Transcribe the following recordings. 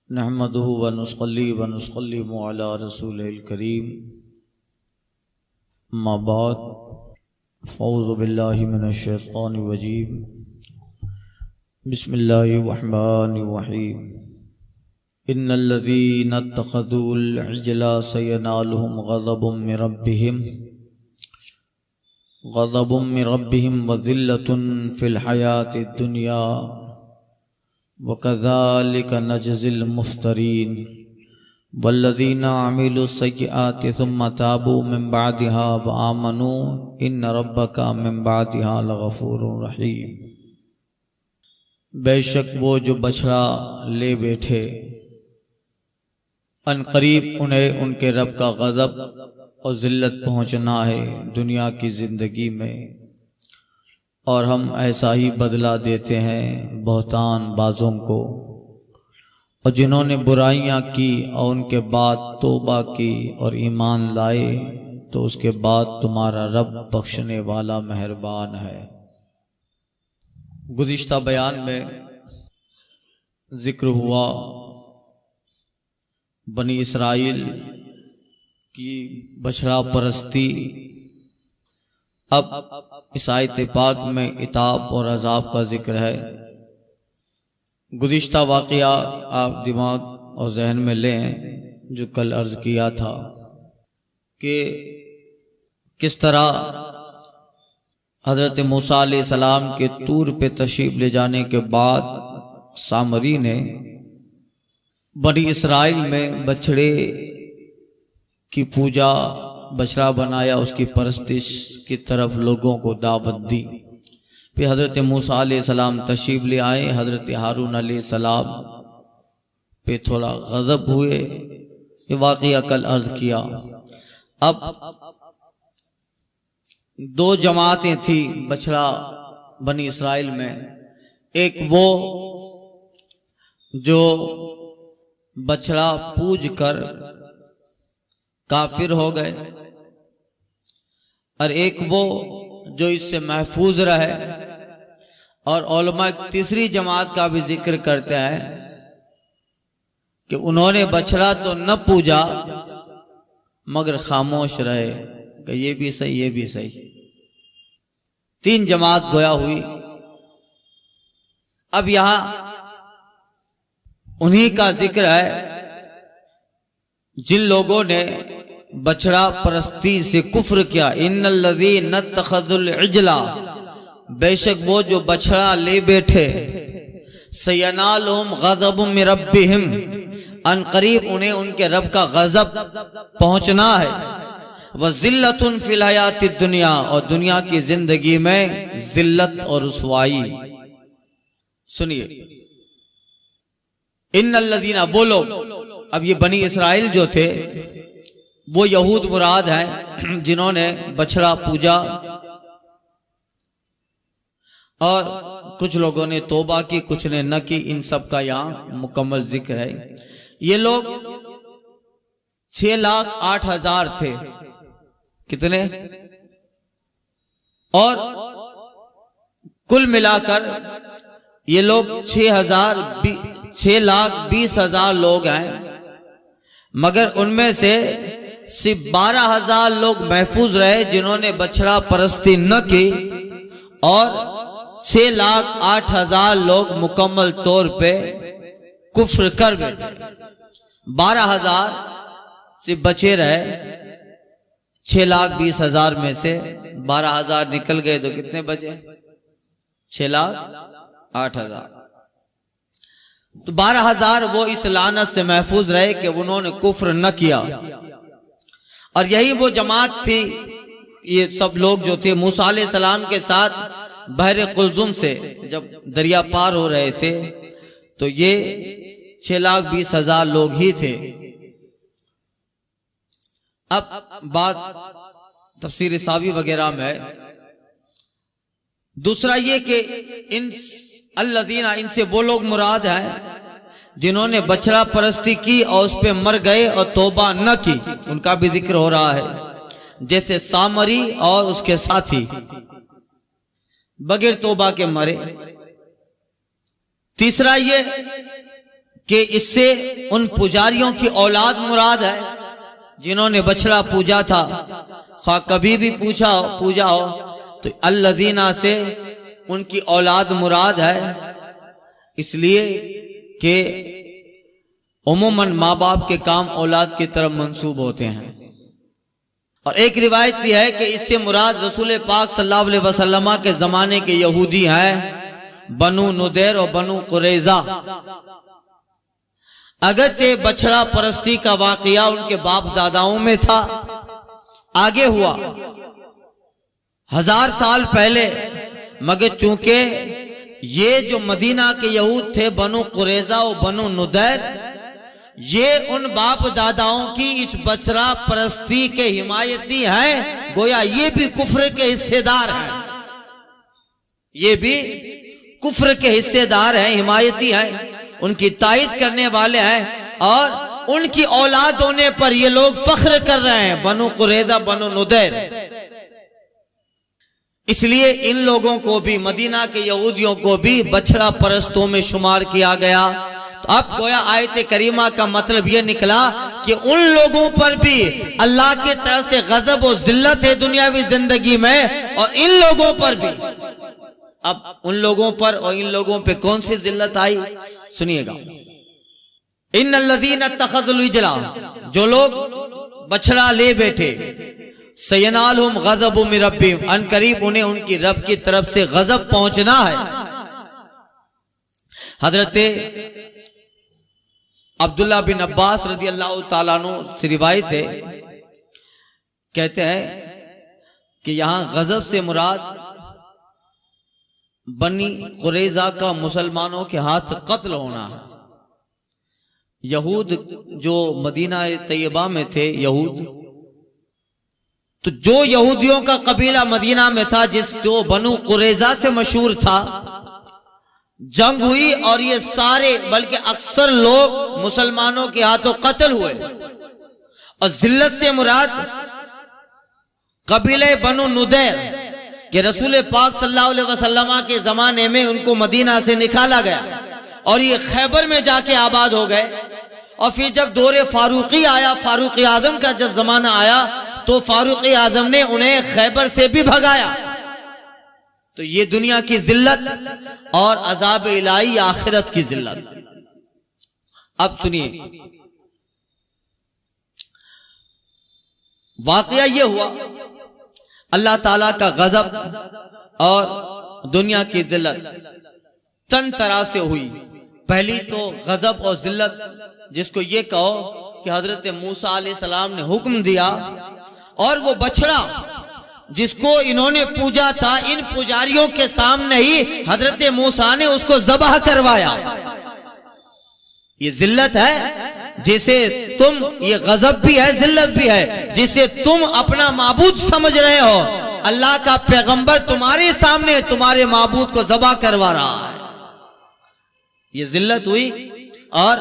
नहमदुहु व नुसल्लिमु अला रसूलिल करीम। अम्मा बाद, फ़ऊज़ु बिल्लाहि मिनश शैतानिर रजीम। बिस्मिल्लाहिर रहमानिर रहीम। इन्नल्लज़ीना इत्तख़ज़ूल इजला सयनालुहुम ग़ज़बुम मिन रब्बिहिम व ज़िल्लतुन फ़िल हयातिद दुनिया वकज़ालिका नजज़िल मुफ़्तरीन। वल्लज़ीना अमिलुस सय्यिआति सुम्मा ताबू मिन बअदिहा व आमनू इन्न रब्बका मिन बअदिहा लग़फ़ूरुर रहीम। बेशक वो जो बछड़ा ले बैठे, अनक़रीब उन्हें उनके रब का ग़ज़ब और ज़िल्लत पहुँचना है दुनिया की ज़िंदगी में, और हम ऐसा ही बदला देते हैं बहुतान बाज़ों को। और जिन्होंने बुराइयां की और उनके बाद तौबा की और ईमान लाए तो उसके बाद तुम्हारा रब बख्शने वाला मेहरबान है। गुज़िश्ता बयान में ज़िक्र हुआ बनी इसराइल की बछड़ा परस्ती। अब इस आयत पाक में इताब और अज़ाब का जिक्र है। गुज़िश्ता वाक़या आप दिमाग और जहन में लें जो कल अर्ज़ किया था कि किस तरह हज़रत मूसा अलैहिस्सलाम के तूर पे तशरीफ़ ले जाने के बाद सामरी ने बनी इसराइल में बछड़े की पूजा, बछड़ा बनाया, उसकी परस्तिश की तरफ लोगों को दावत दी। फिर हज़रत मूसा अलैहिस्सलाम तशरीफ़ ले आए, हज़रत हारून अलैहिस्सलाम पे थोड़ा ग़ज़ब हुए। ये वाक़या कल अर्ज़ किया। अब दो जमातें थी बछड़ा बनी इसराइल में। एक वो जो बछड़ा पूज कर काफिर हो गए, और एक वो जो इससे महफूज रहे। और उलमा तीसरी जमात का भी जिक्र करते हैं कि उन्होंने बछड़ा तो न पूजा मगर खामोश रहे कि ये भी सही, ये भी सही। तीन जमात गोया हुई। अब यहां उन्हीं का जिक्र है जिन लोगों ने बछड़ा परस्ती से कुफ्र किया। इन्नल्लज़ीना इत्तख़ज़ुल इजला, बेशक वो जो बछड़ा ले बैठे, सयनालुहुम ग़ज़बुम मिन रब्बिहिम, अनक़रीब उन्हें उनके रब का ग़ज़ब पहुंचना है। व ज़िल्लतुन फ़िल हयातिद दुनिया, और दुनिया की जिंदगी में जिल्लत और रुसवाई। सुनिए, इन्नल्लज़ीना, वो लोग, अब ये बनी इसराइल जो थे वो यहूद मुराद हैं जिन्होंने बछड़ा पूजा, और कुछ लोगों ने तौबा की, कुछ ने न की। इन सब का यहाँ मुकम्मल जिक्र है। ये लोग 6,08,000 थे। कितने? और कुल मिलाकर ये लोग 6,20,000 लोग हैं, मगर उनमें से सिर्फ 12,000 लोग महफूज रहे जिन्होंने बछड़ा परस्ती न की, और 6,08,000 लोग मुकम्मल तौर पे कुफ्र कर बैठे। 12,000 सिर्फ बचे रहे। 6,20,000 में से 12,000 निकल गए तो कितने बचे? 6,08,000। तो 12,000 वो इस लानत से महफूज रहे कि उन्होंने कुफ्र न किया। और यही वो जमात थी, ये सब लोग जो थे मूसा अलैहिस्सलाम के साथ बहरे कुलजुम से जब दरिया पार हो रहे थे, तो ये 6,20,000 लोग ही थे। अब बात तफसीर सावी वगैरह में है। दूसरा ये कि इन अल्लज़ीना, इनसे वो लोग मुराद हैं जिन्होंने बछड़ा परस्ती की और उस पे मर गए और तौबा न की, उनका भी जिक्र हो रहा है। जैसे सामरी और उसके साथी बगैर तौबा के मरे। तीसरा ये कि इससे उन पुजारियों की औलाद मुराद है जिन्होंने बछड़ा पूजा था, खा कभी भी पूजा हो तो अल्लज़ीना से उनकी औलाद मुराद है, इसलिए कि उमूमन माँ बाप के काम औलाद की तरफ मंसूब होते हैं। और एक रिवायत यह है कि इससे मुराद रसूल पाक सल्लल्लाहु अलैहि वसल्लम के ज़माने के यहूदी हैं, बनु नुदैर और बनु कुरैज़ा। अगरचे बछड़ा परस्ती का वाकया उनके बाप दादाओं में था, आगे हुआ 1000 साल पहले, मगर चूंकि ये जो मदीना के यहूद थे बनु कुरैज़ा और बनु नुदैर, ये उन बाप दादाओं की इस बछड़ा परस्ती के हिमायती हैं, गोया ये भी कुफ्र के हिस्सेदार हैं, ये भी कुफ्र के हिस्सेदार हैं, हिमायती हैं, उनकी तायद करने वाले हैं और उनकी औलाद होने पर ये लोग फख्र कर रहे हैं, बनु कुरैज़ा बनु नुदैर। इसलिए इन लोगों को भी, मदीना के यहूदियों को भी बछड़ा परस्तों में शुमार किया गया। तो अब गोया आयत करीमा का मतलब यह निकला कि उन लोगों पर भी अल्लाह की तरफ से गजब और जिल्लत है दुनियावी जिंदगी में, और इन लोगों पर भी। अब उन लोगों पर और इन लोगों पे कौन सी जिल्लत आई, सुनिएगा। इन्नल्लज़ीना इत्तख़ज़ुल इजला, जो लोग बछड़ा ले बैठे, सयनालहुम गज़बुम मिन रब्बिहिम, अनकरीब उन्हें उनकी रब की तरफ से गजब पहुंचना है। हजरते अब्दुल्ला बिन अब्बास रज़ी अल्लाह ताला अन्हु से रिवायत है, कहते हैं कि यहां गजब से मुराद बनी कुरैज़ा का मुसलमानों के हाथ कत्ल होना है। यहूद जो मदीना तैयबा में थे, यहूद, तो जो यहूदियों का कबीला मदीना में था, जो बनु कुरैज़ा से मशहूर था, जंग हुई और ये सारे बल्कि अक्सर लोग मुसलमानों के हाथों कत्ल हुए। और जिल्लत से मुराद कबीले बनु नुदैर कि रसूल पाक सल्लल्लाहु अलैहि वसल्लम के जमाने में उनको मदीना से निकाला गया और ये खैबर में जाके आबाद हो गए। और फिर जब दौरे फारूकी आया, फारूक आजम का जब जमाना आया, तो फारूक आजम ने उन्हें खैबर से भी भगाया। तो ये दुनिया की जिल्लत और अजाब इलाही आखिरत की जिल्लत। अब सुनिए, वाकया ये हुआ, अल्लाह ताला का गजब और दुनिया की जिल्लत तन तरह से हुई। पहली तो गजब और जिल्लत जिसको ये कहो कि हजरत मूसा अलैहिस्सलाम ने हुक्म दिया और वो बछड़ा जिसको इन्होंने पूजा था, इन पुजारियों के सामने ही हजरत मूसा ने उसको ज़बाह करवाया। ये जिल्लत है जिसे तुम, ये गजब भी है, जिल्लत भी है, जिसे तुम अपना माबूद समझ रहे हो, अल्लाह का पैगंबर तुम्हारे सामने तुम्हारे माबूद को ज़बाह करवा रहा है। ये जिल्लत हुई। और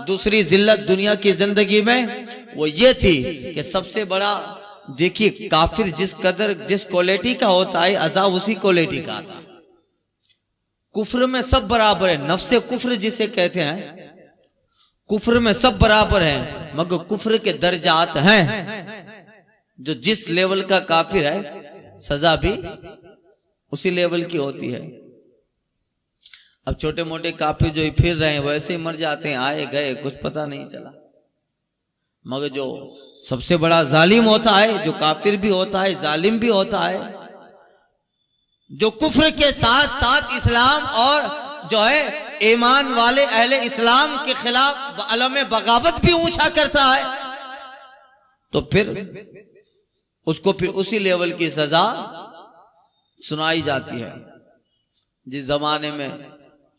दूसरी जिल्लत दुनिया की जिंदगी में वो ये थी कि सबसे बड़ा, देखिए काफिर जिस कदर जिस क्वालिटी का होता है, अज़ाब उसी क्वालिटी का आता है। कुफ्र में सब बराबर है, नफ्से कुफ्र जिसे कहते हैं, कुफ्र में सब बराबर है, मगर कुफ्र के दर्जात हैं। जो जिस लेवल का काफिर है, सजा भी उसी लेवल की होती है। अब छोटे मोटे काफिर जो फिर रहे हैं वैसे ही मर जाते हैं, आए गए कुछ पता नहीं चला। मगर जो सबसे बड़ा जालिम होता है, जो काफिर भी होता है, जालिम भी होता है, जो कुफ्र के साथ साथ इस्लाम और जो है ईमान वाले अहले इस्लाम के खिलाफ अलम बगावत भी ऊंचा करता है, तो फिर उसको फिर उसी लेवल की सजा सुनाई जाती है। जिस जमाने में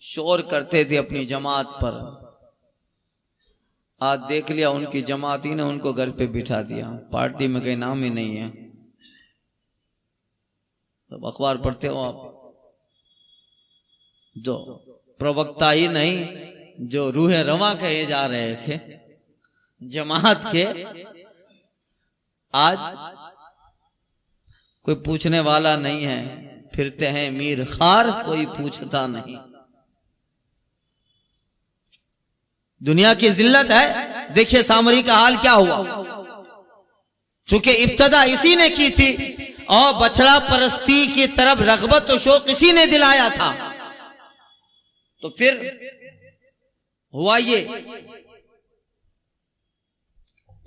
शोर करते थे अपनी जमात पर, आज देख लिया उनकी जमात ही ने उनको घर पे बिठा दिया, पार्टी में कहीं नाम ही नहीं है। तो अखबार पढ़ते हो आप, जो प्रवक्ता ही नहीं, जो रूह रवा कहे जा रहे थे जमात के, आज कोई पूछने वाला नहीं है, फिरते हैं मीर खार, कोई पूछता नहीं। दुनिया की जिल्लत है। देखिए सामरी का हाल क्या हुआ, चूंकि इब्तदा इसी ने की थी और बछड़ा परस्ती की तरफ रग़बत और शौक इसी ने दिलाया था, तो फिर हुआ ये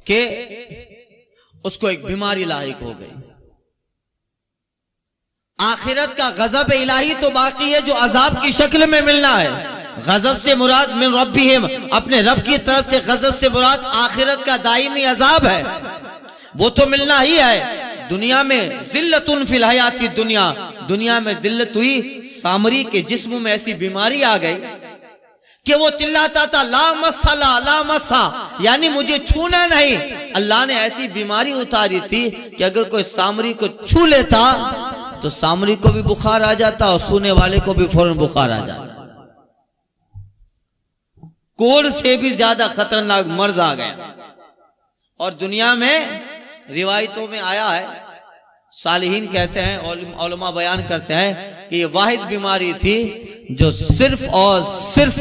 कि उसको एक बीमारी लाहिक हो गई। आखिरत का गजब इलाही तो बाकी है जो अजाब की शक्ल में मिलना है। गजब से मुराद मिन रब्बिहिम, अपने रब की तरफ से गजब से मुराद आखिरत का दायमी अजाब है, वो तो मिलना ही है। दुनिया में जिल्लतुन फिल हयाती दुनिया, दुनिया में जिल्लत हुई। सामरी के जिस्म में ऐसी बीमारी आ गई कि वो चिल्लाता था ला मस्सा ला मस्सा, यानी मुझे छूना नहीं। अल्लाह ने ऐसी बीमारी उतारी थी कि अगर कोई सामरी को छू लेता तो सामरी को भी बुखार आ जाता और छूने वाले को भी फौरन बुखार आ जाता। कोढ़ से भी ज्यादा खतरनाक मर्ज आ गया। और दुनिया में रिवायतों में आया है, सालिहीन कहते हैं, उलमा बयान करते हैं कि ये वाहिद बीमारी थी जो सिर्फ और सिर्फ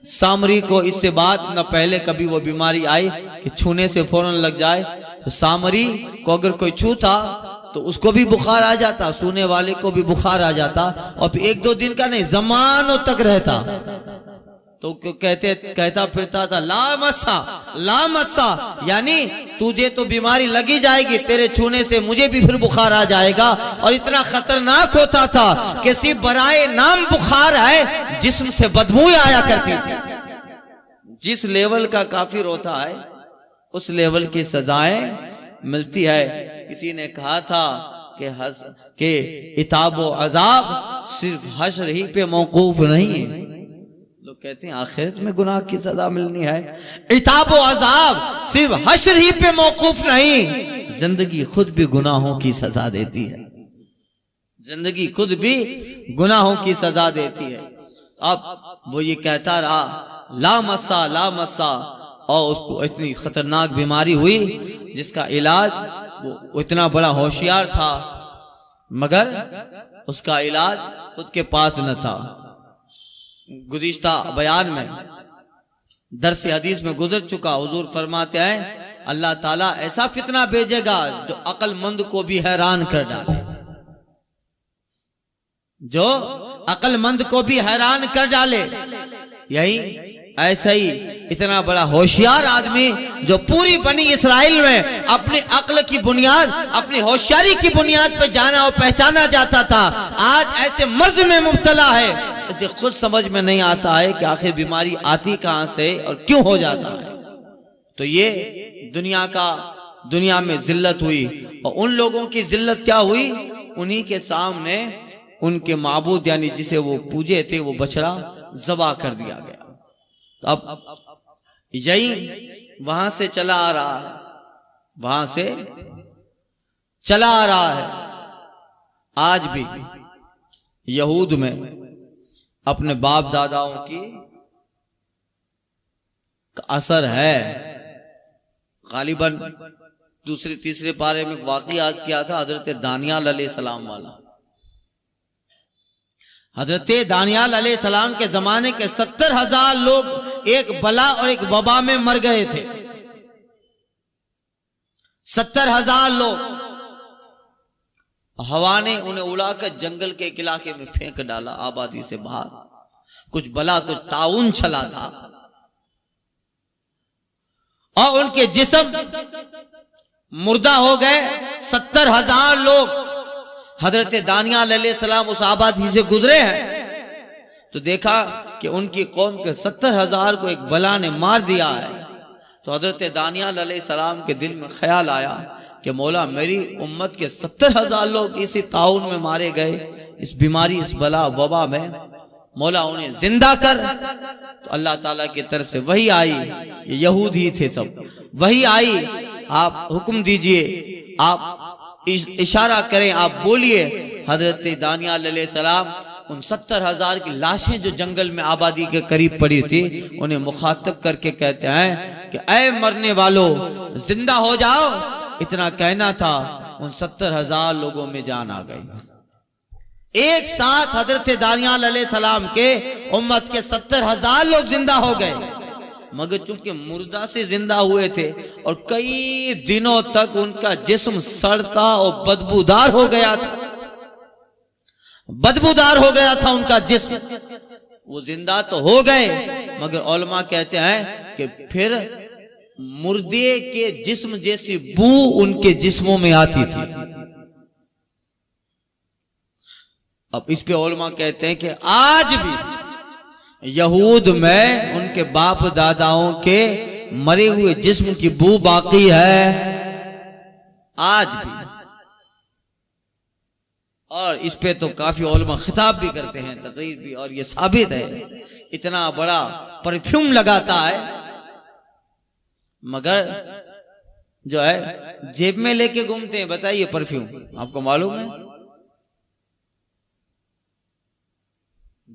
सामरी को, इससे बाद न पहले कभी वो बीमारी आई कि छूने से फौरन लग जाए। तो सामरी को अगर कोई छूता तो उसको भी बुखार आ जाता, छूने वाले को भी बुखार आ जाता, और फिर एक दो दिन का नहीं जमानों तक रहता। तो कहता फिरता था ला मस्सा, यानी तुझे तो बीमारी लगी जाएगी, तेरे छूने से मुझे भी फिर बुखार आ जाएगा। और इतना खतरनाक होता था कि सिर्फ बराए नाम बुखार है, जिस्म से बदबू आया करती थी। जिस लेवल का काफिर होता है उस लेवल की सजाएं मिलती है। किसी ने कहा था कि इताब व अजाब सिर्फ हश्र ही पे मौकूफ नहीं है। लोग कहते हैं आखिरत में गुनाह की सजा मिलनी है, इताब व अजाब सिर्फ हश्र ही पे मौकूफ नहीं, जिंदगी खुद भी गुनाहों की सजा देती है। जिंदगी खुद भी गुनाहों की सजा देती है। अब वो ये कहता रहा ला मस्सा, और उसको इतनी खतरनाक बीमारी हुई जिसका इलाज, वो इतना बड़ा होशियार था मगर उसका इलाज खुद के पास न था। गुज़िश्ता बयान में दर्स हदीस में गुजर चुका, हुजूर फरमाते हैं अल्लाह ताला ऐसा फितना भेजेगा जो अक्लमंद को भी हैरान कर डाले, जो अक्लमंद को भी हैरान कर डाले। यही ऐसा ही इतना बड़ा होशियार आदमी जो पूरी बनी इस्राइल में अपनी अक्ल की बुनियाद, अपनी होशियारी की बुनियाद पर जाना और पहचाना जाता था, आज ऐसे मर्ज में मुब्तला है, इसे खुद समझ में नहीं आता है कि आखिर बीमारी आती कहां से और क्यों हो जाता है। तो ये दुनिया में जिल्लत हुई, और उन लोगों की जिल्लत क्या हुई, उन्हीं के सामने उनके माबूद यानी जिसे वो पूजे थे वो बछड़ा ज़बा कर दिया गया। अब यही वहां से चला आ रहा है, वहां से चला आ रहा है। आज भी यहूद में अपने बाप दादाओं की असर है। गालिबन दूसरे तीसरे पारे में वाक़ई आज किया था हजरत दानियाल अलैहिस्सलाम वाला। हजरत दानियाल अलैहिस्सलाम के जमाने के 70,000 लोग एक बला और एक वबा में मर गए थे। 70,000 लोग। हवा ने उन्हें उड़ाकर जंगल के एक इलाके में फेंक डाला, आबादी से बाहर। कुछ बला कुछ ताउन चला था और उनके जिस्म मुर्दा हो गए। 70,000 लोग हजरत दानियाल अलैहिस्सलाम उस आबादी से गुजरे हैं तो देखा कि उनकी कौम के 70,000 को एक बला ने मार दिया है। तो हजरत दानियाल अलैहिस्सलाम के दिल में ख्याल आया कि मौला मेरी उम्मत के 70,000 लोग इसी ताउन में मारे गए, इस बीमारी इस बला वबा में, मौला उन्हें जिंदा कर। तो अल्लाह ताला की तरफ से वही आई, ये यहूद ही थे सब, वही आई, आप हुक्म दीजिए, आप इशारा करें, आप बोलिए। हजरत दानियाल अलैहिस्सलाम उन 70,000 की लाशें जो जंगल में आबादी के करीब पड़ी थी उन्हें मुखातब करके कहते हैं कि ऐ मरने वालों जिंदा हो जाओ। इतना कहना था, उन 70,000 लोगों में जान आ गई। एक साथ हजरत दानियाल अलैहिस्सलाम के उम्मत के 70,000 लोग जिंदा हो गए। मगर चूंकि मुर्दा से जिंदा हुए थे और कई दिनों तक उनका जिस्म सड़ता और बदबूदार हो गया था, बदबूदार हो गया था उनका जिस्म। वो जिंदा तो हो गए, मगर उलमा कहते हैं कि फिर मुर्दे के जिस्म जैसी बू उनके जिस्मों में आती थी। अब इस पे उलमा कहते हैं कि आज भी यहूद में उनके बाप दादाओं के मरे हुए जिस्म की बू बाकी है आज भी। और इस पे तो काफी उलमा खिताब भी करते हैं, तकरीर भी, और ये साबित है। इतना बड़ा परफ्यूम लगाता है मगर जो है जेब में लेके घूमते हैं। बताइए परफ्यूम आपको मालूम है?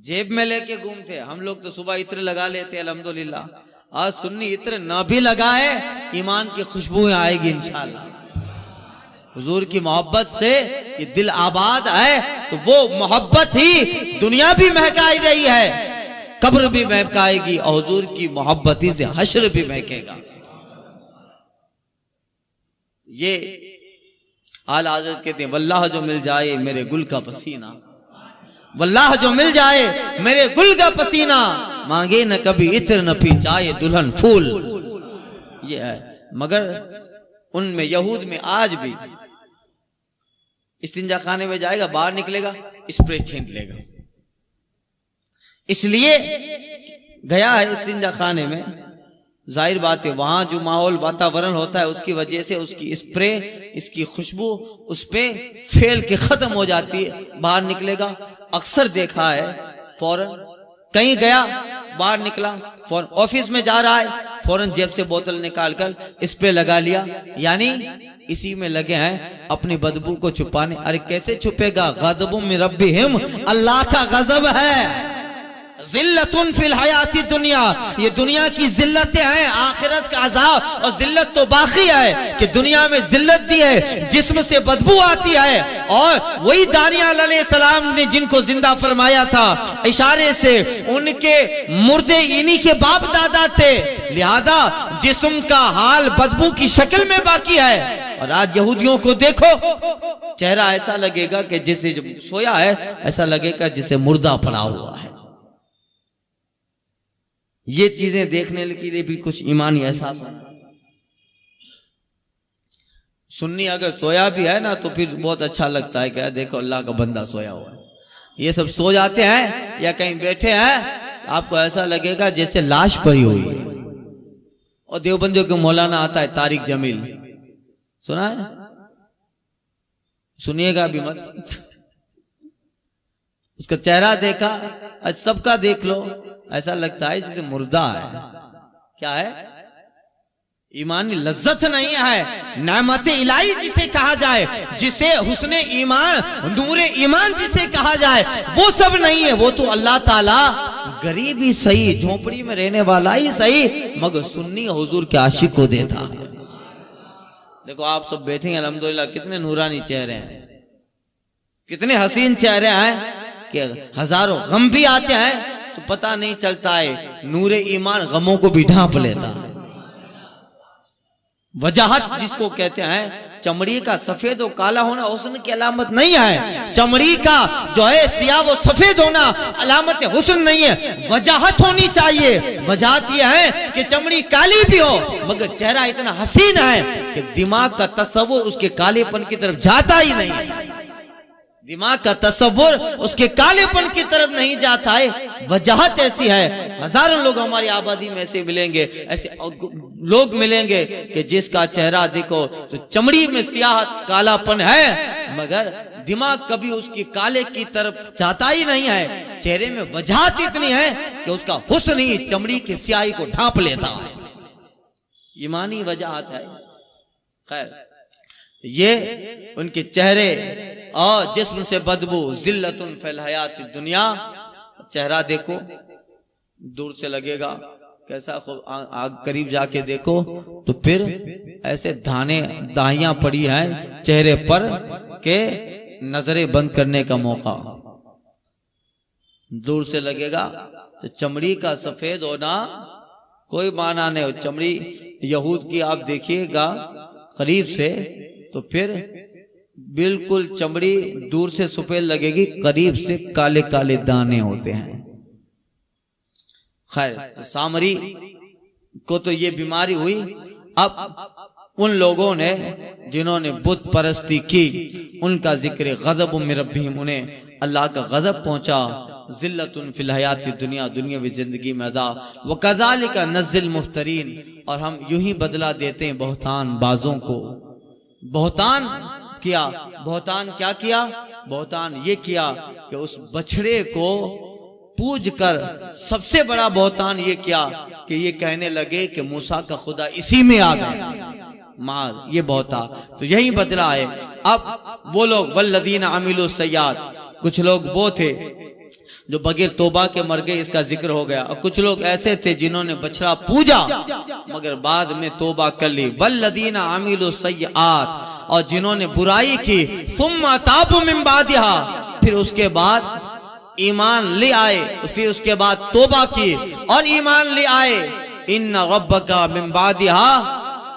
जेब में लेके घूमते हैं। हम लोग तो सुबह इत्र लगा लेते हैं अल्हम्दुलिल्लाह। आज सुन्नी इत्र ना भी लगाए ईमान की खुशबुएं आएगी इंशाअल्लाह। हुजूर की मोहब्बत से ये दिल आबाद है तो वो मोहब्बत ही दुनिया भी महकाई रही है, कब्र भी महकाएगी और हुजूर की मोहब्बत ही से हश्र भी महकेगा। ये आला हज़रत कहते हैं वल्लाह जो मिल जाए मेरे गुल का पसीना, वल्लाह जो मिल जाए मेरे गुल का पसीना, मांगे न कभी इत्र न पीछाए दुल्हन फूल। ये है। मगर उनमें यहूद में आज भी इस्तिंजा खाने में जाएगा, बाहर निकलेगा स्प्रे छींट लेगा। इसलिए गया है इस्तिंजा खाने में, जाहिर बात है वहां जो माहौल वातावरण होता है उसकी वजह से उसकी स्प्रे, इसकी खुशबू उस पे फैल के खत्म हो जाती है। बाहर निकलेगा, अक्सर देखा है, फौरन कहीं गया बाहर निकला, फौरन ऑफिस में जा रहा है, फौरन जेब से बोतल निकालकर स्प्रे लगा लिया, यानी इसी में लगे हैं अपनी बदबू को छुपाने। अरे कैसे छुपेगा? गज़बुम मिन रब्बिहिम, अल्लाह का गजब है। जिल्लतुन फिल हयाती दुनिया, ये दुनिया की जिल्लतें हैं, आखिरत का अज़ाब और जिल्लत तो बाकी है कि दुनिया में जिल्लत दी है, जिस्म से बदबू आती है। और वही दानियल अलैहिस्सलाम ने जिनको जिंदा फरमाया था इशारे से, उनके मुर्दे इन्हीं के बाप दादा थे, लिहाजा जिस्म का हाल बदबू की शक्ल में बाकी है। और आज यहूदियों को देखो, चेहरा ऐसा लगेगा कि जिसे सोया है, ऐसा लगेगा जिसे मुर्दा पड़ा हुआ है। ये चीजें देखने के लिए भी कुछ ईमानी एहसास होना। सुन्नी अगर सोया भी है ना तो फिर बहुत अच्छा लगता है कि देखो अल्लाह का बंदा सोया हुआ है। ये सब सो जाते हैं या कहीं बैठे हैं, आपको ऐसा लगेगा जैसे लाश पड़ी हुई है। और देवबंदियों के मौलाना आता है तारिक जमील, सुना है? सुनिएगा भी मत। उसका चेहरा देखा, आज सबका देख लो, ऐसा लगता है जैसे मुर्दा है। क्या है? ईमानी लज्जत नहीं है, नेमत इलाही जिसे कहा जाए, जिसे हुस्ने ईमान, नूरे ईमान जिसे कहा जाए, वो सब नहीं है। वो तो अल्लाह ताला गरीब ही सही, झोपड़ी में रहने वाला ही सही, मगर सुन्नी हुजूर के आशिक को देता। देखो आप सब बैठे हैं अल्हम्दुलिल्लाह, कितने नूरानी चेहरे हैं, कितने हसीन चेहरे हैं कि हजारों गम भी आते हैं तो पता नहीं चलता है, नूरे ईमान गमों को भी ढांप लेता। वजाहत जिसको कहते हैं, चमड़ी का सफेद और काला होना हुस्न की अलामत नहीं है। चमड़ी का जो है सियाह वो सफेद होना अलामत हुस्न नहीं है, वजाहत होनी चाहिए। वजाहत यह है कि चमड़ी काली भी हो मगर चेहरा इतना हसीन है कि दिमाग का तस्वुर उसके कालेपन की तरफ जाता ही नहीं है। दिमाग का तस्वुर उसके कालेपन की तरफ नहीं जाता है। वजाहत ऐसी है, हजारों लोग हमारी आबादी में ऐसे मिलेंगे, ऐसे लोग मिलेंगे कि जिसका चेहरा देखो तो चमड़ी में सियाह कालापन है मगर दिमाग कभी उसकी काले की तरफ जाता ही नहीं है। चेहरे में वजाहत इतनी है कि उसका हुस्न ही चमड़ी की स्याही को ढांप लेता है। ईमानी वजाहत है। खैर, ये उनके चेहरे और जिस्म से बदबू, जिल्लतुन फिल हयात दुनिया। चेहरा देखो, दूर से लगेगा कैसा, आग करीब जाके देखो तो फिर ऐसे दाहियां पड़ी हैं चेहरे पर के नजरें बंद करने का मौका। दूर से लगेगा तो चमड़ी का सफेद होना कोई माना नहीं। चमड़ी यहूद की आप देखिएगा करीब से तो फिर बिल्कुल चमड़ी दूर से सफेद लगेगी, करीब से काले काले दाने होते हैं। खैर, तो सामरी को तो ये बीमारी हुई। अब उन लोगों ने जिन्होंने बुत परस्ती की उनका जिक्र गज़ब मिन रब्बिहिम, उन्हें अल्लाह का गज़ब पहुंचा। ज़िल्लतुन फिल हयाति दुनिया, दुनियावी जिंदगी में अदा। व कज़ालिका नज़्ज़िल मुफ्तरीन, और हम यूं ही बदला देते हैं बहुतान बाजों को। बहुतान किया, बहुतान क्या किया? बहुतान ये किया कि उस बछड़े को पूज कर सबसे बड़ा बहुतान ये किया कि ये कहने लगे कि मूसा का खुदा इसी में आ गया। मार ये बहुता, तो यही बदला है। अब वो लोग वल्लदीन अमिलु सय्यात, कुछ लोग वो थे जो बगैर तौबा के मर गए, इसका जिक्र हो गया। और कुछ लोग ऐसे थे जिन्होंने बछड़ा पूजा मगर बाद में तौबा कर ली। वल्लदीन अमिलु सय्यात, और जिन्होंने बुराई की, सुम्मा ताबू मिन बादिहा, फिर उसके बाद ईमान ले आए, फिर उसके बाद तौबा की और ईमान ले आए। इन्ना रब्बका मिन बादिहा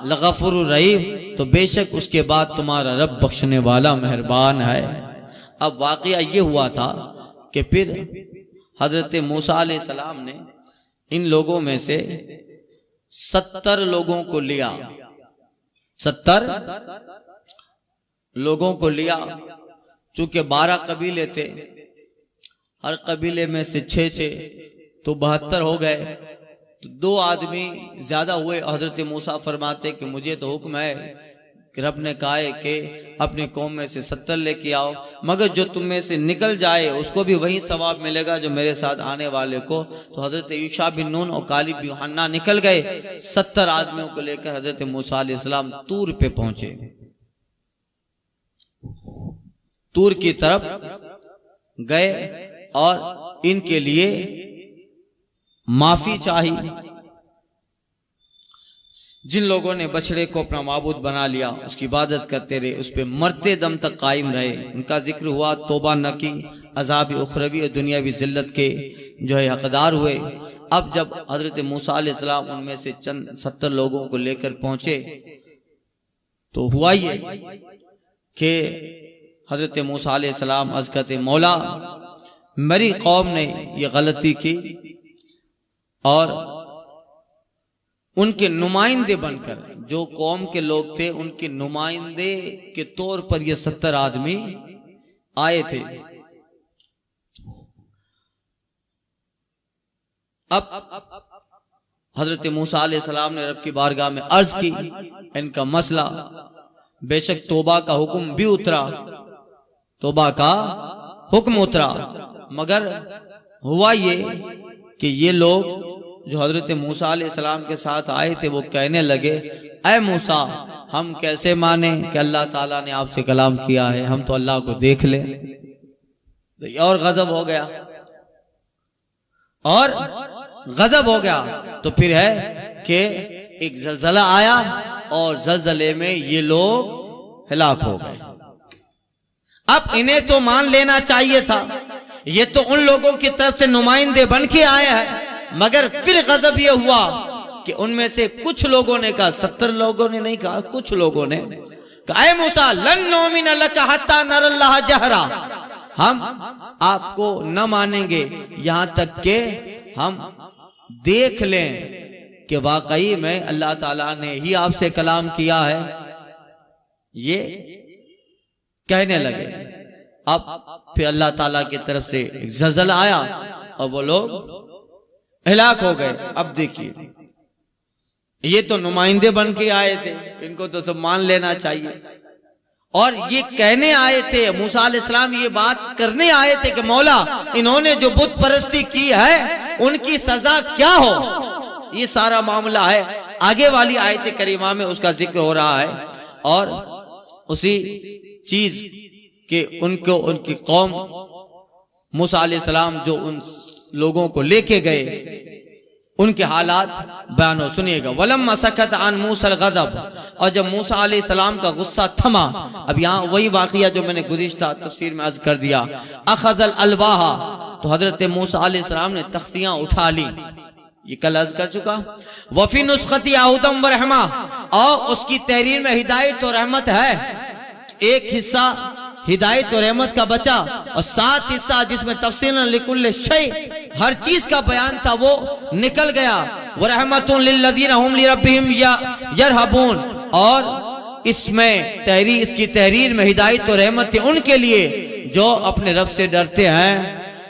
लगफुरुर रहीम, तो बेशक उसके बाद तुम्हारा रब बख्शने वाला मेहरबान है। अब वाकया ये हुआ था कि फिर हजरत मूसा अलैहिस्सलाम ने इन लोगों में से 70 लोगों को लिया, 70 लोगों को लिया। चूंकि 12 कबीले थे, हर कबीले में से 6-6, तो 72 हो गए। तो 2 आदमी ज्यादा हुए। हजरत मूसा फरमाते कि मुझे तो हुक्म है कि रब ने कहा है कि अपनी कौम में से 70 लेके आओ, मगर जो तुम में से निकल जाए उसको भी वही सवाब मिलेगा जो मेरे साथ आने वाले को। तो हजरत यूशा बिन नून और कालिब बिन यूहन्ना निकल गए। 70 आदमियों को लेकर हजरत मूसा अलैहिस्सलाम तूर पे पहुंचे। तूर की तरफ गए और इनके लिए माफी चाहिए। जिन लोगों ने बछड़े को अपना माबूद बना लिया, उसकी इबादत करते रहे, उस पर मरते दम तक कायम रहे, उनका जिक्र हुआ, तौबा न की, अज़ाब उखरवी और दुनियावी जिल्लत के जो है हकदार हुए। अब जब हजरत मूसा अलैहिस्सलाम उनमें से चंद 70 लोगों को लेकर पहुंचे तो हुआ ये कि हजरत मूसा अलैहिस्सलाम अर्ज़ करते, मौला मेरी कौम ने ये गलती की और उनके नुमाइंदे बनकर, जो कौम के लोग थे उनके नुमाइंदे के तौर पर ये 70 आदमी आए थे। अब हजरत मूसा अलैहिस्सलाम ने रब की बारगाह में अर्ज की इनका मसला। बेशक तौबा का हुक्म भी उतरा, तौबा का हुक्म उतरा, मगर हुआ ये कि ये लोग जो हजरत मूसा अलैहिस्सलाम के साथ आए थे वो कहने लगे, ऐ मूसा हम कैसे माने कि अल्लाह ताला ने आपसे कलाम किया है, हम तो अल्लाह को देख ले। तो ये और गजब हो गया, और गजब हो गया। तो फिर है कि एक जलजला आया और जलजले में ये लोग हिलाक हो गए। अब इन्हें तो मान लेना चाहिए था, ये तो उन लोगों की तरफ से नुमाइंदे बन के आए हैं, मगर फिर गजब ये हुआ कि उनमें से कुछ लोगों ने कहा, 70 लोगों ने नहीं कहा, कुछ लोगों ने कहा, ऐ मूसा लन नौमिन लका हत्ता नरल्लाह जहरा, हम आपको न मानेंगे यहां तक के हम देख लें कि वाकई में अल्लाह ताला ने ही आपसे कलाम किया है। ये कहने लगे। अब फिर अल्लाह ताला की तरफ से एक ज़लज़ला आया और वो लोग हिलाक हो गए। अब देखिए, ये तो नुमाइंदे बन के आए थे, इनको तो सब मान लेना चाहिए, और ये कहने आए थे, मूसा अलैहिस्सलाम ये बात करने आए थे कि मौला इन्होंने जो बुत परस्ती की है उनकी सजा क्या हो। ये सारा मामला है। आगे वाली आयत करीमा में उसका जिक्र हो रहा है, और उसी चीज के उनको उनकी कौम मूसा अलैहिस्सलाम जो उन लोगों को लेके गए उनके हालात बयान हो। सुनिएगा, वलम्मा सकत अन मूसा गज़ब, और जब मूसा अलैहिस्सलाम का गुस्सा थमा, अब यहाँ वही वाक़िया जो मैंने गुज़िश्ता तफसीर में अर्ज कर दिया, अखज़ल अलवाहा, तो हजरत मूसा अलैहिस्सलाम ने तख्तियां उठा ली, ये कल अर्ज कर चुका। वफी नुस्खती आहुदम व रहमा, और उसकी तहरीर में हिदायत और रहमत है। एक हिस्सा हिदायत और रहमत का बचा और 7 हिस्सा जिसमें तफसीलन लिकुल्ल शै, हर चीज का बयान था, वो निकल गया। व रहमतुन लिल्लज़ीना हुम लिरब्बिहिम यरहबून, और इसमें तहरीर, इसकी तहरीर में हिदायत और रहमत थी उनके लिए जो अपने रब से डरते हैं।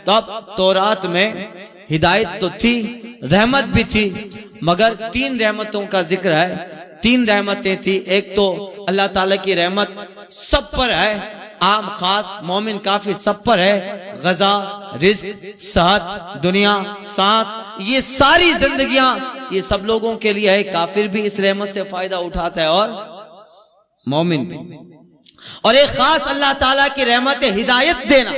तब तौरात में हिदायत तो थी, रहमत भी थी, मगर 3 रहमतों का जिक्र है। 3 रहमतें थी। एक तो अल्लाह ताला की रहमत सब पर है, आम खास मोमिन काफिर सब पर है। गजा, रिज्क, सेहत, दुनिया, सांस, ये सारी जिंदगियां ये सब लोगों के लिए है। काफिर भी इस रहमत से फायदा उठाता है और मोमिन भी। और एक खास अल्लाह ताला की रहमत है हिदायत देना।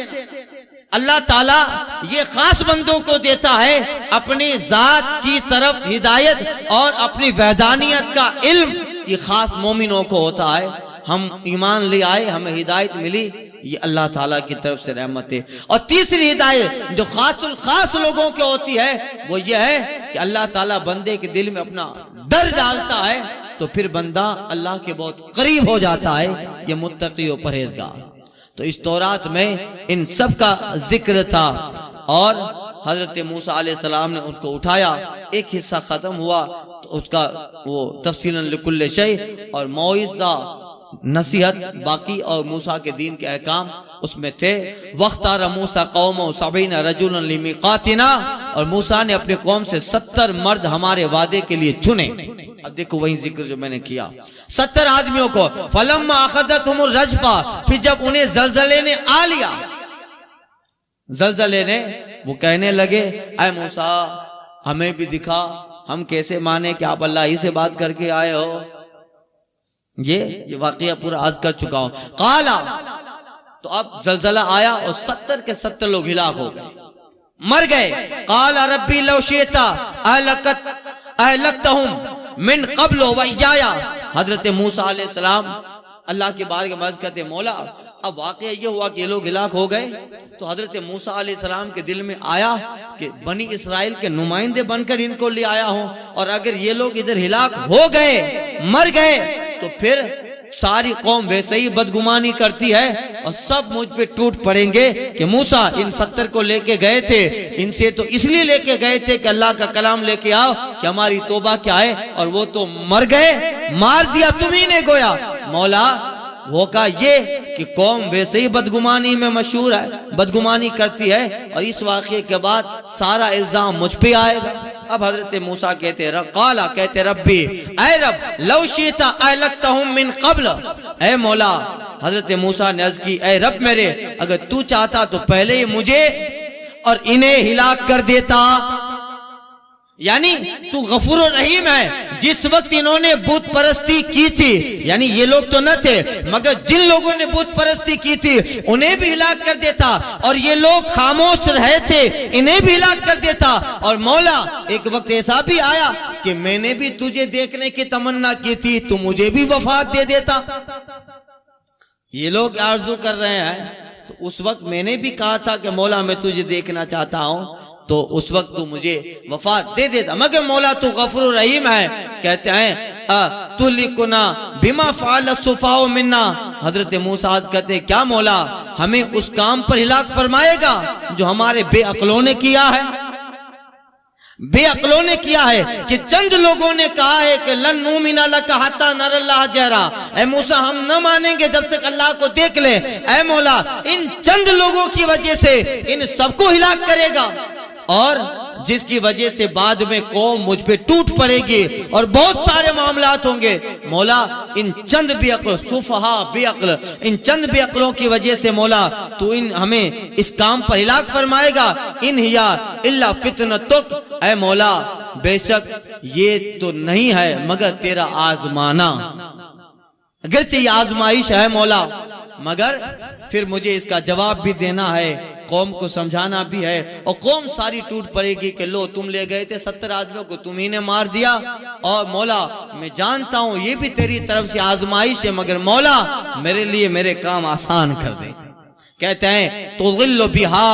अल्लाह ताला ये खास बंदों को देता है अपनी जात की तरफ हिदायत, और अपनी वहदानियत का इल्म ये खास मोमिनों को होता है। हम ईमान ले आए, हमें हिदायत मिली, ये अल्लाह ताला की तरफ से रहमत है। और तीसरी हिदायत जो खासुल खास लोगों की होती है वो ये है कि अल्लाह ताला बंदे के दिल में अपना डर डालता है, तो फिर बंदा अल्लाह के बहुत करीब हो जाता है। ये मुत्तकी और परहेजगार। तो इस तौरात में इन सब का जिक्र था, और हजरत मूसा अलैहिस्सलाम ने उनको उठाया। एक हिस्सा खत्म हुआ तो उसका वो तफसीलन लिकुल्ल शै और मौइज़ा नसीहत बाकी, और मूसा के दीन के अहकाम उसमें थे। वख्तार मूसा कौमो 70 रजुलन लिमीक़ातिना, और मूसा ने अपने कौम से 70 मर्द हमारे वादे के लिए चुने। अब देखो वही जिक्र जो मैंने किया, 70 आदमियों को। फलम्मा अखदतहुमुर रजफा, फिर जब उन्हें जलजले ने आ लिया, जलजले ने, वो कहने लगे ऐ मूसा हमें भी दिखा, हम कैसे माने कि आप अल्लाह ही से बात करके आए हो। ये वाकया पूरा आज कर चुका हूं। काला, तो अब जलजला आया और 70 के 70 लोग हिलाक हो गए, मर गए। काला रब्बी लौ शिता अहलकतहुम मिन क़ब्ल व इय्या, हजरत मूसा अलैहिस्सलाम अल्लाह के बारे में अर्ज करते, मौला अब वाकया ये हुआ कि ये लोग हिलाक हो गए। तो हजरत मूसा अलैहिस्सलाम के दिल में आया कि बनी इसराइल के नुमाइंदे बनकर इनको ले आया हूं, और अगर ये लोग इधर हिलाक हो गए, मर गए, तो फिर सारी कौम वैसे ही बदगुमानी करती है और सब मुझ पे टूट पड़ेंगे कि मूसा इन 70 को लेके गए थे, इनसे तो इसलिए लेके गए थे कि अल्लाह का कलाम लेके आओ कि हमारी तौबा क्या है, और वो तो मर गए, मार दिया तुम्ही ने गोया। मौला होगा ये कि कौम वैसे ही बदगुमानी में मशहूर है, बदगुमानी करती है, और इस वाक़े के बाद सारा इल्जाम मुझ पे आएगा। अब हजरत मूसा कहते काला कहते रब्बी ऐ रब लौ शीता अहलकतहुम मिन क़ब्ल, ऐ मौला, हजरत मूसा ने अर्ज की ऐ रब मेरे, अगर तू चाहता तो पहले ही मुझे और इन्हें हिलाक कर देता। यानी तू गफूर रहीम है। जिस वक्त इन्होंने बुत परस्ती की थी, यानी ये लोग तो न थे, मगर जिन लोगों ने बुत परस्ती की थी उन्हें भी हिलाक कर देता, और ये लोग खामोश रहे थे इन्हें भी हिलाक कर देता। और मौला एक वक्त ऐसा भी आया कि मैंने भी तुझे देखने की तमन्ना की थी, तू मुझे भी वफात दे देता। ये लोग आरज़ू कर रहे हैं, तो उस वक्त मैंने भी कहा था कि मौला मैं तुझे देखना चाहता हूं, तो उस वक्त तू मुझे वफात दे देता, मगर मौला तू गफूर रहीम है। कहते हैं तुलिकुना बिमा फ़अल सुफ़ाउ मिन्ना, हजरत मूसा कहते क्या मौला हमें उस काम पर हिलाक फरमाएगा जो हमारे बेअक्लों ने किया है। बेअक्लों ने किया है कि चंद लोगों ने कहा है कि लन नुमिना लका हत्ता नरल्लाह जहरा, ऐ मूसा हम न मानेंगे जब तक अल्लाह को देख ले। ऐ मौला इन चंद लोगों की वजह से इन सबको हिलाक करेगा, और जिसकी वजह से बाद में कौम मुझ पे टूट पड़ेगी और बहुत सारे मामलात होंगे। मौला इन चंद बेअक्ल सुफहा बेअक्ल, इन चंद बेअक्लों की वजह से मौला तू इन हमें इस काम पर हिलाक फरमाएगा। इन हिया इल्ला फितनतुक, ऐ मौला बेशक ये तो नहीं है मगर तेरा आजमाना, अगरचे ये आजमाइश है मौला, मगर फिर मुझे इसका जवाब भी देना है, कौम को समझाना भी है, और कौम सारी टूट पड़ेगी कि लो तुम ले गए थे 70 आदमियों को, तुम ही ने मार दिया। और मौला मैं जानता हूं ये भी तेरी तरफ से आजमाइश है, मगर मौला मेरे लिए मेरे काम आसान कर दे। कहते हैं तो गिल्लो बिहा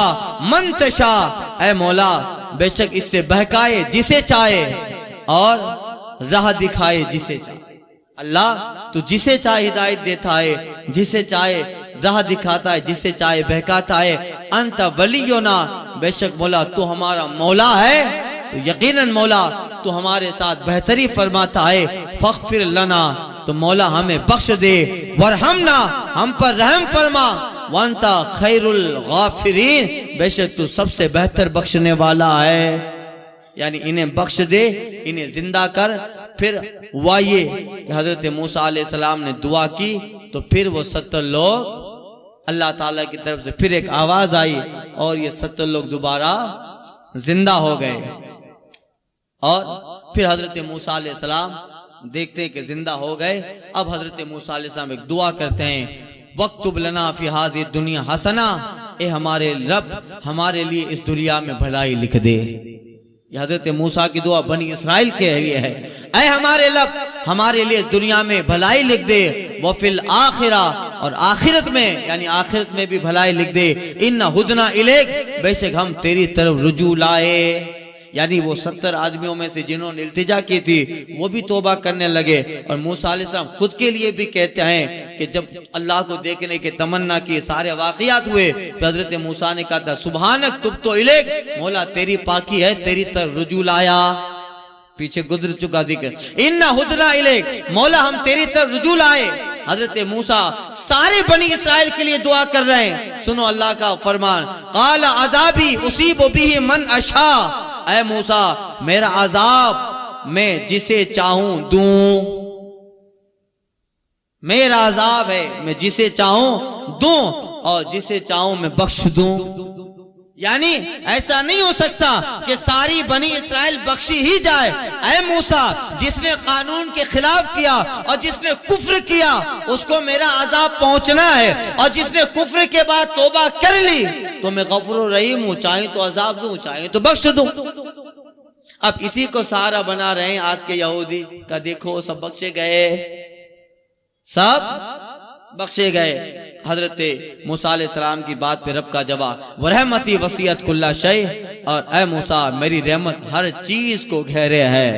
मन तशा, ऐ मौला बेशक इससे बहकाए जिसे चाहे और राह दिखाए जिसे चाहे। अल्लाह तू जिसे चाहे हिदायत देता है, जिसे चाहे राह दिखाता है, जिसे चाहे बहकाता है। अंत वलियोना, बेशक मौला तू हमारा मौला है, तो यकीनन मौला तू हमारे साथ बेहतरी फरमाता है। फग़फिर लना, तो मौला हमें बख्श दे। वरहमना, हम पर रहम फरमा। वंता खैरुल गाफिरीन, बेशक तू सबसे बेहतर बख्शने वाला है। यानी इन्हें बख्श दे, इन्हें जिंदा कर। फिर हुआ ये कि हजरत मूसा अलैहिस्सलाम ने दुआ की, तो फिर वो 70 लोग अल्लाह ताला की तरफ से फिर एक आवाज आई और ये 70 लोग दोबारा जिंदा हो गए। और फिर हजरत मूसा अलैहिस्सलाम देखते हैं कि जिंदा हो गए। अब हजरत मूसा अलैहिस्सलाम एक दुआ करते हैं, वक्तुब लना फी हाज़िही दुनिया हसना, ए हमारे रब हमारे लिए इस दुनिया में भलाई लिख दे। हजरत मूसा की दुआ बनी इसराइल के लिए है, ऐ हमारे रब हमारे लिए इस दुनिया में भलाई लिख दे। वफिल आखिरा, और आखिरत में यानी आखिरत में भी भलाई लिख दे। इन्ना हुदना इलेक, बेशक हम तेरी तरफ रुजू लाए। यानी वो 70 आदमियों में से जिन्होंने इल्तिजा की थी वो भी तौबा करने लगे। और मूसा अलैहिस्सलाम खुद के लिए भी कहते हैं कि जब अल्लाह को देखने के तमन्ना की सारे वाक़ियात हुए, तो हजरत मूसा ने कहा था सुबहानक तुब तो इलेक, मौला तेरी पाकी है, तेरी तरफ रुजू लाया। पीछे गुजर चुका जिक्र, इन्ना हुदना इलेक, मौला हम तेरी तरफ रुजू लाए। हजरत मूसा सारे बनी इसराइल के लिए दुआ कर रहे हैं। सुनो अल्लाह का फरमान, काला अदाबी उसीबु बिही मन अशा, ऐ मूसा मेरा अजाब मैं जिसे चाहूं दूं, मेरा अजाब है मैं जिसे चाहूं दूं और जिसे चाहूं मैं बख्श दूं। यानी ऐसा नहीं हो सकता कि सारी बनी इसराइल बख्शी ही जाए। ऐ मूसा जिसने कानून के खिलाफ किया और जिसने कुफ्र किया उसको मेरा अजाब पहुंचना है, और जिसने कुफ्र के बाद तौबा कर ली तो मैं गफूर रहीम हूं, चाहे तो अजाब दूं चाहे तो बख्श दूं। अब इसी को सहारा बना रहे हैं आज के यहूदी का, देखो सब बख्शे गए, सब बख्शे गए। हजरत मूसा अलैहिस्सलाम की बात पे रब का जवाब, व रहमती वसीयत कुल्ला शै, और ऐ मूसा मेरी रहमत हर चीज को घेरे है,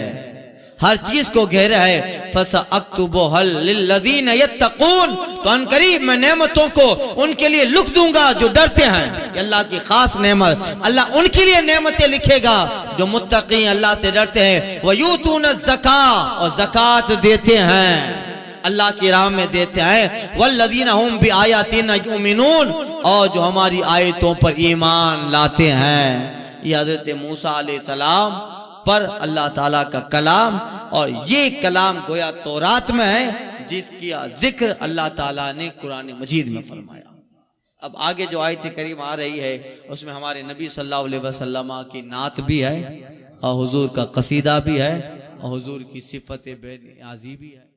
हर चीज को घेरे है। फसअक्तुबु हल लिल्लज़ीना यत्तकून, तो अनकरीब मैं नेमतों को उनके लिए लिख दूंगा जो डरते हैं। अल्लाह की खास नेमत, अल्लाह उनके लिए नेमतें लिखेगा जो मुत्तकी अल्लाह से डरते हैं। व यूतून ज़का, और ज़कात देते हैं, अल्लाह की राह में देते हैं। वल्लज़ीना हुम बिआयातिना युमिनून, और जो हमारी आयतों पर ईमान लाते हैं। ये हजरत मूसा अलैहिस्सलाम पर अल्लाह ताला का कलाम, और ये कलाम गोया तौरात में है जिसकी जिक्र अल्लाह ताला ने कुरान मजीद में फरमाया। अब आगे जो आयत करीम आ रही है उसमें हमारे नबी सल्लल्लाहु अलैहि वसल्लम की नात भी है और हुजूर का कसीदा भी है और हुजूर की सिफत बेनियाज़ी भी है।